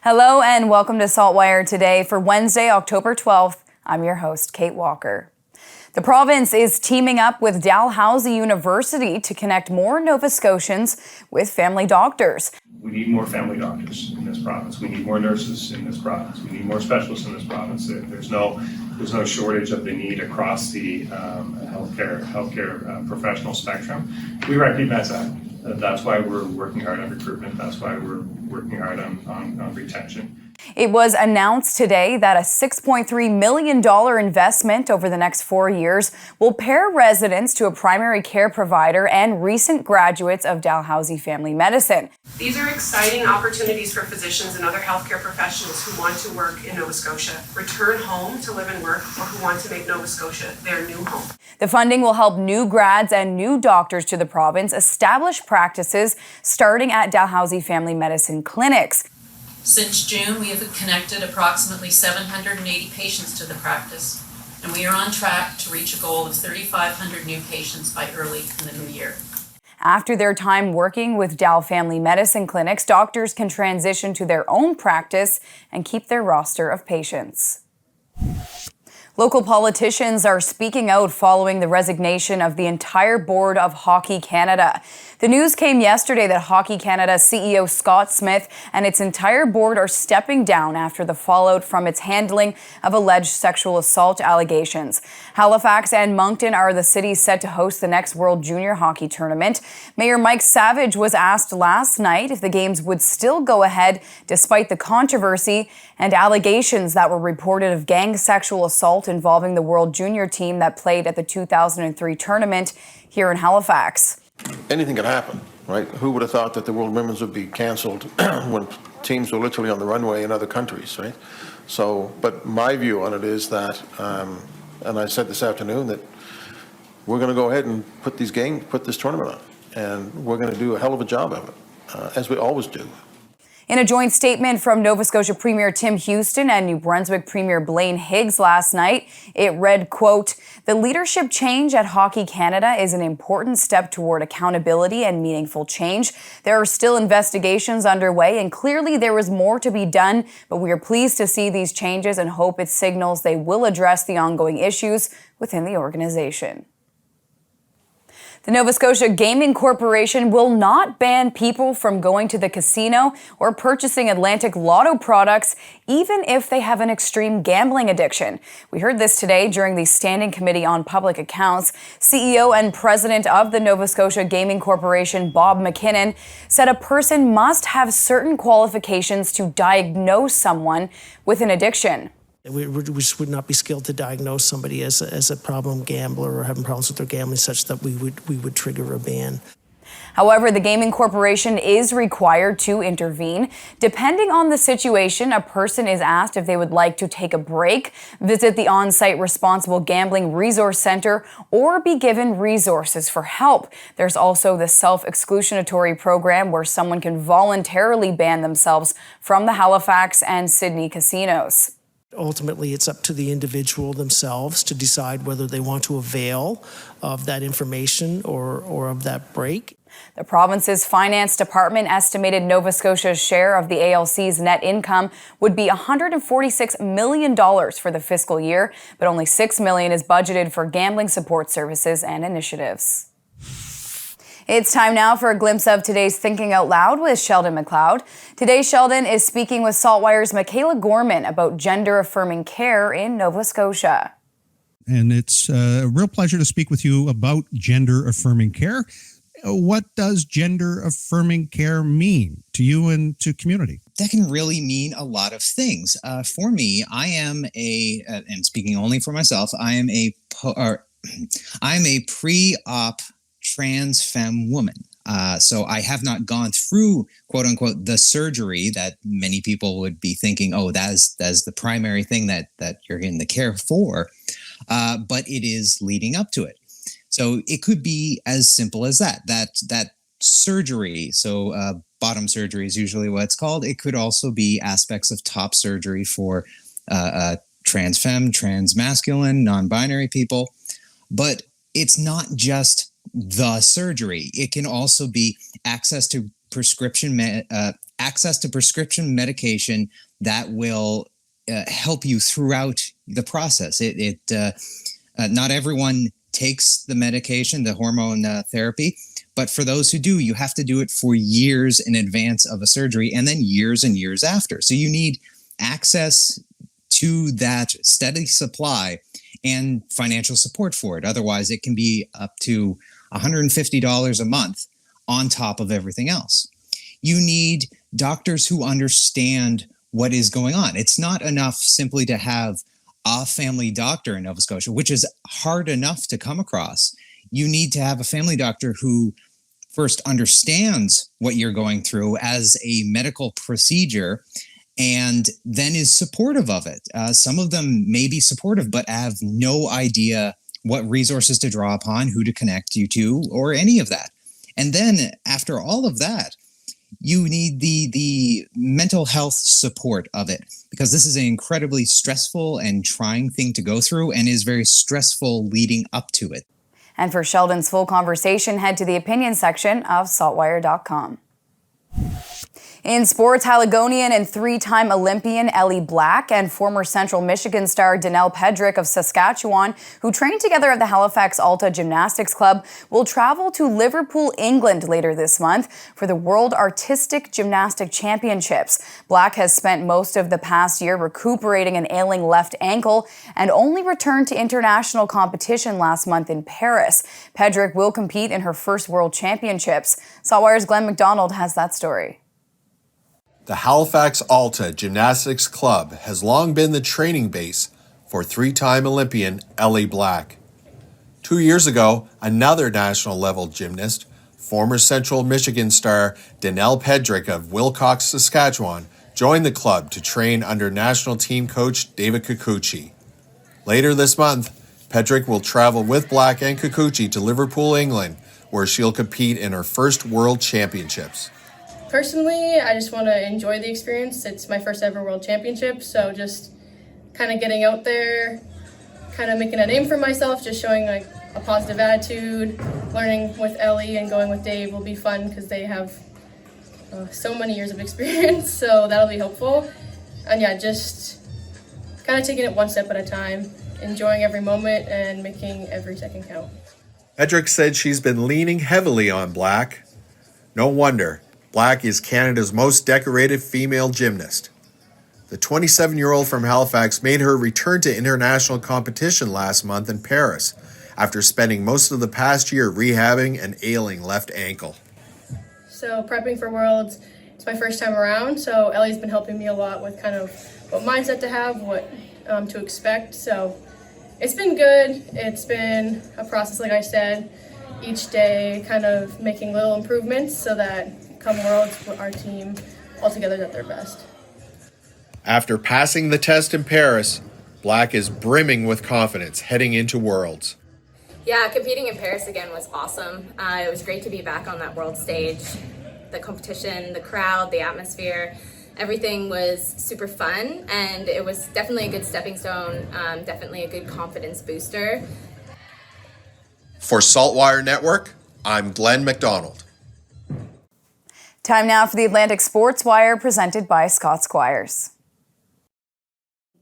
Hello and welcome to SaltWire today for Wednesday, October 12th. I'm your host, Kate Walker. The province is teaming up with Dalhousie University to connect more Nova Scotians with family doctors. We need more family doctors in this province. We need more nurses in this province. We need more specialists in this province. There's no shortage of the need across the healthcare professional spectrum. We recognize that. That's why we're working hard on recruitment. That's why we're working hard on retention. It was announced today that a $6.3 million investment over the next 4 years will pair residents to a primary care provider and recent graduates of Dalhousie Family Medicine. These are exciting opportunities for physicians and other healthcare professionals who want to work in Nova Scotia, return home to live and work, or who want to make Nova Scotia their new home. The funding will help new grads and new doctors to the province establish practices starting at Dalhousie Family Medicine clinics. Since June, we have connected approximately 780 patients to the practice, and we are on track to reach a goal of 3,500 new patients by early in the new year. After their time working with Dal Family Medicine clinics, doctors can transition to their own practice and keep their roster of patients. Local politicians are speaking out following the resignation of the entire board of Hockey Canada. The news came yesterday that Hockey Canada CEO Scott Smith and its entire board are stepping down after the fallout from its handling of alleged sexual assault allegations. Halifax and Moncton are the cities set to host the next World Junior Hockey Tournament. Mayor Mike Savage was asked last night if the games would still go ahead despite the controversy and allegations that were reported of gang sexual assault involving the World Junior team that played at the 2003 tournament here in Halifax. Anything could happen, right? Who would have thought that the World Women's would be canceled when teams were literally on the runway in other countries, right? So, but my view on it is that, and I said this afternoon, that we're going to go ahead and put this tournament on, and we're going to do a hell of a job of it, as we always do. In a joint statement from Nova Scotia Premier Tim Houston and New Brunswick Premier Blaine Higgs last night, it read, quote, "The leadership change at Hockey Canada is an important step toward accountability and meaningful change. There are still investigations underway and clearly there is more to be done, but we are pleased to see these changes and hope it signals they will address the ongoing issues within the organization." The Nova Scotia Gaming Corporation will not ban people from going to the casino or purchasing Atlantic Lotto products, even if they have an extreme gambling addiction. We heard this today during the Standing Committee on Public Accounts. CEO and President of the Nova Scotia Gaming Corporation, Bob McKinnon, said a person must have certain qualifications to diagnose someone with an addiction. We just would not be skilled to diagnose somebody as a problem gambler or having problems with their gambling such that we would trigger a ban. However, the Gaming Corporation is required to intervene. Depending on the situation, a person is asked if they would like to take a break, visit the on-site Responsible Gambling Resource Center, or be given resources for help. There's also the self-exclusionatory program where someone can voluntarily ban themselves from the Halifax and Sydney casinos. Ultimately, it's up to the individual themselves to decide whether they want to avail of that information or of that break. The province's finance department estimated Nova Scotia's share of the ALC's net income would be $146 million for the fiscal year, but only $6 million is budgeted for gambling support services and initiatives. It's time now for a glimpse of today's Thinking Out Loud with Sheldon McLeod. Today, Sheldon is speaking with SaltWire's Michaela Gorman about gender-affirming care in Nova Scotia. And it's a real pleasure to speak with you about gender-affirming care. What does gender-affirming care mean to you and to community? That can really mean a lot of things. For me, I am and speaking only for myself, I'm a pre-op trans femme woman. So I have not gone through, quote unquote, the surgery that many people would be thinking, oh, that's the primary thing that you're getting the care for. But it is leading up to it. So it could be as simple as that surgery. So bottom surgery is usually what it's called. It could also be aspects of top surgery for trans femme, trans masculine, non-binary people. But it's not just the surgery. It can also be access to prescription access to prescription medication that will help you throughout the process. Not everyone takes the medication, the hormone therapy, but for those who do, you have to do it for years in advance of a surgery and then years and years after. So you need access to that steady supply and financial support for it. Otherwise, it can be up to $150 a month on top of everything else. You need doctors who understand what is going on. It's not enough simply to have a family doctor in Nova Scotia, which is hard enough to come across. You need to have a family doctor who first understands what you're going through as a medical procedure and then is supportive of it. Some of them may be supportive, but have no idea what resources to draw upon, who to connect you to, or any of that. And then after all of that, you need the mental health support of it, because this is an incredibly stressful and trying thing to go through and is very stressful leading up to it. And for Sheldon's full conversation, head to the opinion section of saltwire.com. In sports, Haligonian and three-time Olympian Ellie Black and former Central Michigan star Danelle Pedrick of Saskatchewan, who trained together at the Halifax Alta Gymnastics Club, will travel to Liverpool, England later this month for the World Artistic Gymnastic Championships. Black has spent most of the past year recuperating an ailing left ankle and only returned to international competition last month in Paris. Pedrick will compete in her first World Championships. SaltWire's Glenn McDonald has that story. The Halifax Alta Gymnastics Club has long been the training base for three-time Olympian Ellie Black. 2 years ago, another national-level gymnast, former Central Michigan star Danelle Pedrick of Wilcox, Saskatchewan, joined the club to train under national team coach David Kikuchi. Later this month, Pedrick will travel with Black and Kikuchi to Liverpool, England, where she'll compete in her first World Championships. Personally, I just want to enjoy the experience. It's my first ever World Championship, so just kind of getting out there, kind of making a name for myself, just showing like a positive attitude. Learning with Ellie and going with Dave will be fun because they have so many years of experience, so that'll be helpful. And yeah, just kind of taking it one step at a time, enjoying every moment and making every second count. Pedrick said she's been leaning heavily on Black. No wonder. Black is Canada's most decorated female gymnast. The 27-year-old from Halifax made her return to international competition last month in Paris after spending most of the past year rehabbing an ailing left ankle. So prepping for Worlds, it's my first time around, so Ellie's been helping me a lot with kind of what mindset to have, what to expect. So it's been good. It's been a process, like I said, each day kind of making little improvements so that come Worlds, our team altogether is at their best. After passing the test in Paris, Black is brimming with confidence heading into Worlds. Yeah, competing in Paris again was awesome. It was great to be back on that world stage. The competition, the crowd, the atmosphere, everything was super fun, and it was definitely a good stepping stone, definitely a good confidence booster. For SaltWire Network, I'm Glenn McDonald. Time now for the Atlantic Sports Wire, presented by Scott Squires.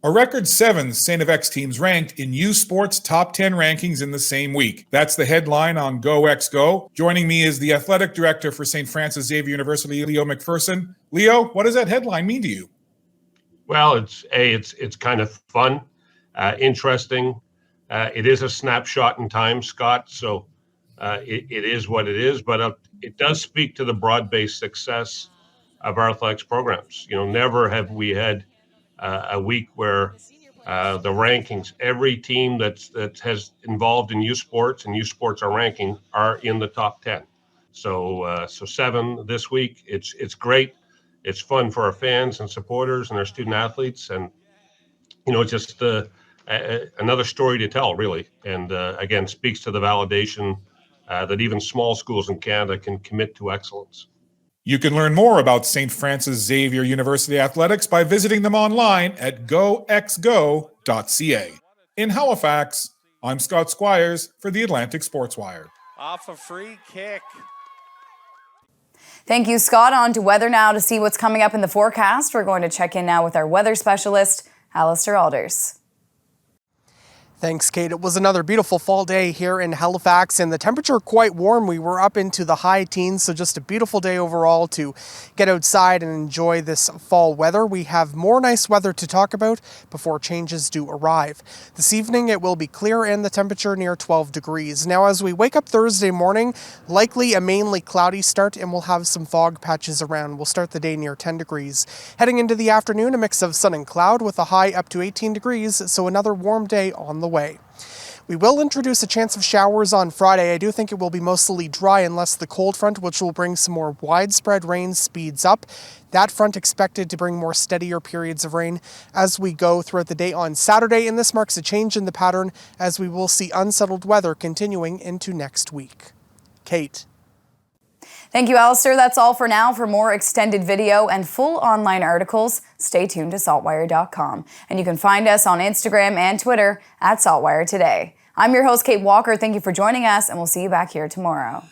A record 7 St. FX teams ranked in U Sports Top 10 rankings in the same week. That's the headline on GoXGo. Joining me is the athletic director for St. Francis Xavier University, Leo McPherson. Leo, what does that headline mean to you? Well, it's kind of fun, interesting. It is a snapshot in time, Scott, so it is what it is, but it does speak to the broad-based success of our athletics programs. You know, never have we had a week where the rankings, every team that has involved in youth sports and youth sports are ranking are in the top 10. So 7 this week. It's great. It's fun for our fans and supporters and our student athletes, and you know, just another story to tell, really. And again, speaks to the validation that even small schools in Canada can commit to excellence. You can learn more about St. Francis Xavier University athletics by visiting them online at goxgo.ca. In Halifax, I'm Scott Squires for the Atlantic Sports Wire. Off a free kick. Thank you, Scott. On to weather now to see what's coming up in the forecast. We're going to check in now with our weather specialist, Alistair Alders. Thanks, Kate. It was another beautiful fall day here in Halifax, and the temperature quite warm. We were up into the high teens, so just a beautiful day overall to get outside and enjoy this fall weather. We have more nice weather to talk about before changes do arrive. This evening it will be clear and the temperature near 12 degrees. Now as we wake up Thursday morning, likely a mainly cloudy start, and we'll have some fog patches around. We'll start the day near 10 degrees. Heading into the afternoon, a mix of sun and cloud with a high up to 18 degrees, so another warm day on the way. We will introduce a chance of showers on Friday. I do think it will be mostly dry unless the cold front, which will bring some more widespread rain, speeds up. That front expected to bring more steadier periods of rain as we go throughout the day on Saturday, and this marks a change in the pattern as we will see unsettled weather continuing into next week. Kate. Thank you, Alistair. That's all for now. For more extended video and full online articles, stay tuned to saltwire.com. And you can find us on Instagram and Twitter at SaltWire Today. I'm your host, Kate Walker. Thank you for joining us, and we'll see you back here tomorrow.